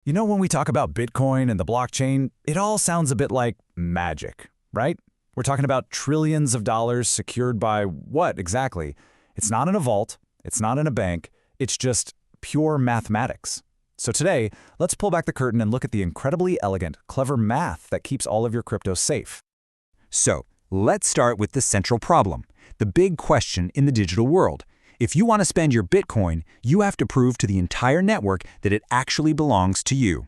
You know, when we talk about Bitcoin and the blockchain, it all sounds a bit like magic, right? We're talking about trillions of dollars secured by what exactly? It's not in a vault, it's not in a bank, it's just pure mathematics. So today, let's pull back the curtain and look at the incredibly elegant, clever math that keeps all of your crypto safe. So, let's start with the central problem, the big question in the digital world. If you want to spend your Bitcoin, you have to prove to the entire network that it actually belongs to you.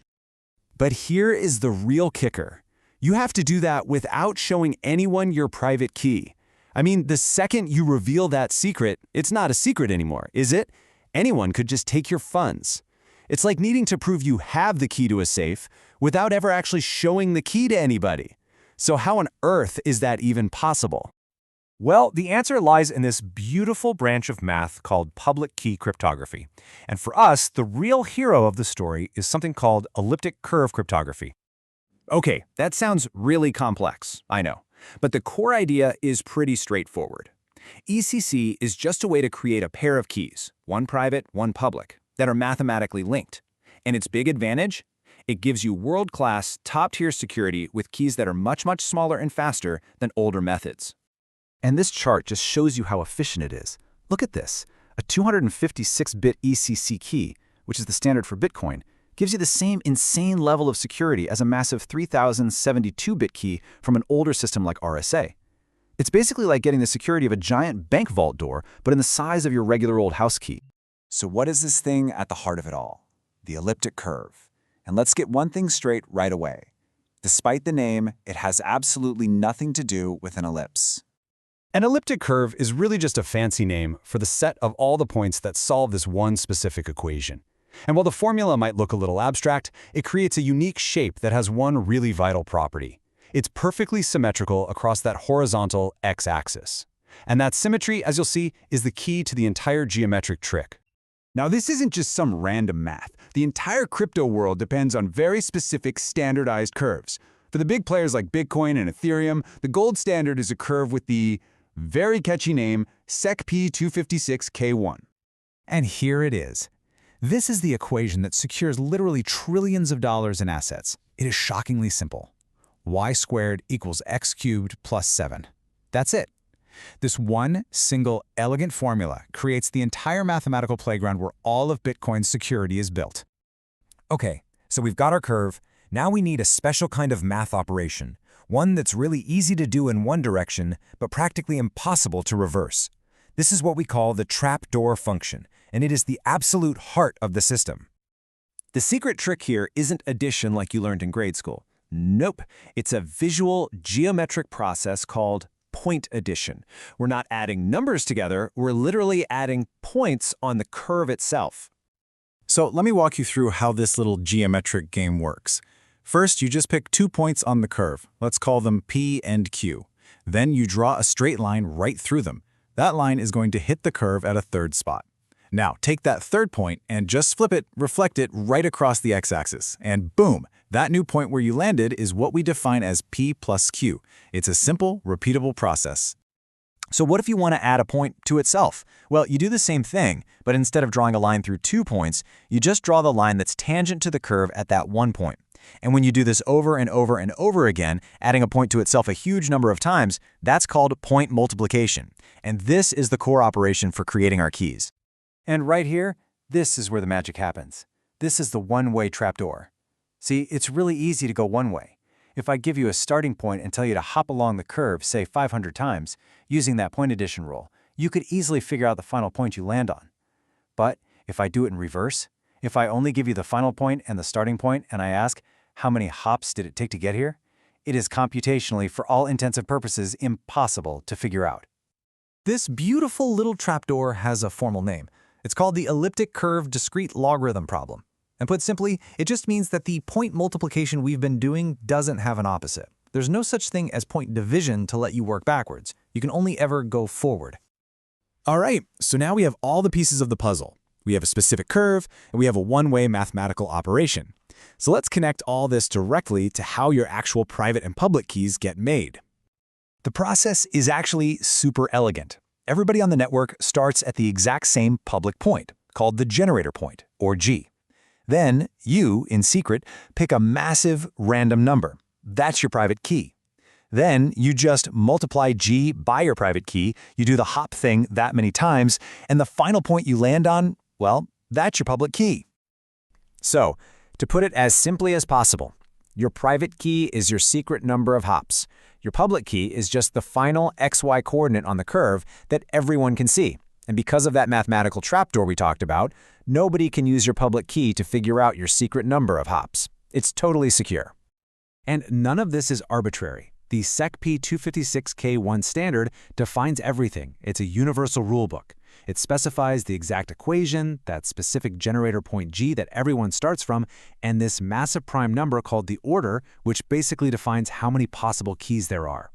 But here is the real kicker. You have to do that without showing anyone your private key. I mean, the second you reveal that secret, it's not a secret anymore, is it? Anyone could just take your funds. It's like needing to prove you have the key to a safe without ever actually showing the key to anybody. So how on earth is that even possible? Well, the answer lies in this beautiful branch of math called public key cryptography. And for us, the real hero of the story is something called elliptic curve cryptography. Okay, that sounds really complex, I know. But the core idea is pretty straightforward. ECC is just a way to create a pair of keys, one private, one public, that are mathematically linked. And its big advantage? It gives you world-class, top-tier security with keys that are much, much smaller and faster than older methods. And this chart just shows you how efficient it is. Look at this. A 256-bit ECC key, which is the standard for Bitcoin, gives you the same insane level of security as a massive 3072-bit key from an older system like RSA. It's basically like getting the security of a giant bank vault door, but in the size of your regular old house key. So what is this thing at the heart of it all? The elliptic curve. And let's get one thing straight right away. Despite the name, it has absolutely nothing to do with an ellipse. An elliptic curve is really just a fancy name for the set of all the points that solve this one specific equation. And while the formula might look a little abstract, it creates a unique shape that has one really vital property. It's perfectly symmetrical across that horizontal x-axis. And that symmetry, as you'll see, is the key to the entire geometric trick. Now, this isn't just some random math. The entire crypto world depends on very specific standardized curves. For the big players like Bitcoin and Ethereum, the gold standard is a curve with the very catchy name SECP256K1. And here it is. This is the equation that secures literally trillions of dollars in assets. It is shockingly simple. Y squared equals x cubed plus 7. That's it. This one single elegant formula creates the entire mathematical playground where all of Bitcoin's security is built. Okay, so we've got our curve. Now we need a special kind of math operation, one that's really easy to do in one direction, but practically impossible to reverse. This is what we call the trapdoor function, and it is the absolute heart of the system. The secret trick here isn't addition like you learned in grade school. Nope, it's a visual geometric process called point addition. We're not adding numbers together, we're literally adding points on the curve itself. So let me walk you through how this little geometric game works. First, you just pick 2 points on the curve. Let's call them P and Q. Then you draw a straight line right through them. That line is going to hit the curve at a third spot. Now, take that third point and just flip it, reflect it right across the x-axis. And boom, that new point where you landed is what we define as P plus Q. It's a simple, repeatable process. So what if you want to add a point to itself? Well, you do the same thing, but instead of drawing a line through 2 points, you just draw the line that's tangent to the curve at that one point. And when you do this over and over and over again, adding a point to itself a huge number of times, that's called point multiplication. And this is the core operation for creating our keys. And right here, this is where the magic happens. This is the one-way trapdoor. See, it's really easy to go one way. If I give you a starting point and tell you to hop along the curve, say 500 times, using that point addition rule, you could easily figure out the final point you land on. But if I do it in reverse, if I only give you the final point and the starting point and I ask, how many hops did it take to get here? It is computationally, for all intents and purposes, impossible to figure out. This beautiful little trapdoor has a formal name. It's called the elliptic curve discrete logarithm problem. And put simply, it just means that the point multiplication we've been doing doesn't have an opposite. There's no such thing as point division to let you work backwards. You can only ever go forward. All right, so now we have all the pieces of the puzzle. We have a specific curve, and we have a one-way mathematical operation. So let's connect all this directly to how your actual private and public keys get made. The process is actually super elegant. Everybody on the network starts at the exact same public point, called the generator point, or G. Then you, in secret, pick a massive random number. That's your private key. Then you just multiply G by your private key, you do the hop thing that many times, and the final point you land on, well, that's your public key. So, to put it as simply as possible, your private key is your secret number of hops. Your public key is just the final XY coordinate on the curve that everyone can see. And because of that mathematical trapdoor we talked about, nobody can use your public key to figure out your secret number of hops. It's totally secure. And none of this is arbitrary. The SecP 256K1 standard defines everything. It's a universal rulebook. It specifies the exact equation, that specific generator point G that everyone starts from, and this massive prime number called the order, which basically defines how many possible keys there are.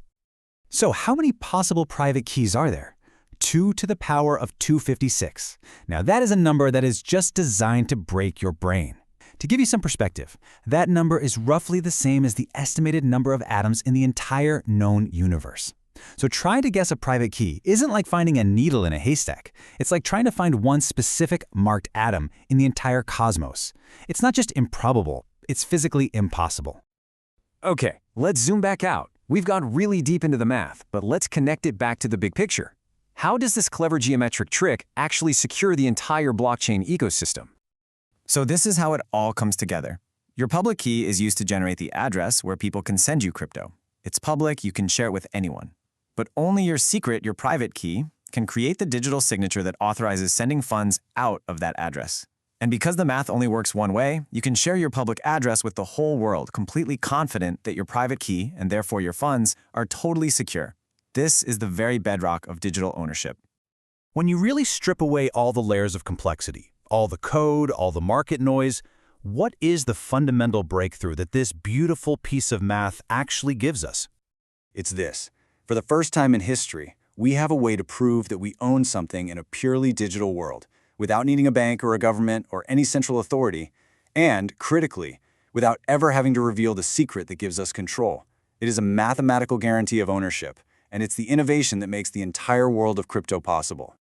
So how many possible private keys are there? 2 to the power of 256. Now that is a number that is just designed to break your brain. To give you some perspective, that number is roughly the same as the estimated number of atoms in the entire known universe. So trying to guess a private key isn't like finding a needle in a haystack. It's like trying to find one specific marked atom in the entire cosmos. It's not just improbable, it's physically impossible. Okay, let's zoom back out. We've gone really deep into the math, but let's connect it back to the big picture. How does this clever geometric trick actually secure the entire blockchain ecosystem? So this is how it all comes together. Your public key is used to generate the address where people can send you crypto. It's public, you can share it with anyone. But only your secret, your private key, can create the digital signature that authorizes sending funds out of that address. And because the math only works one way, you can share your public address with the whole world, completely confident that your private key, and therefore your funds, are totally secure. This is the very bedrock of digital ownership. When you really strip away all the layers of complexity, all the code, all the market noise, what is the fundamental breakthrough that this beautiful piece of math actually gives us? It's this. For the first time in history, we have a way to prove that we own something in a purely digital world, without needing a bank or a government or any central authority, and, critically, without ever having to reveal the secret that gives us control. It is a mathematical guarantee of ownership, and it's the innovation that makes the entire world of crypto possible.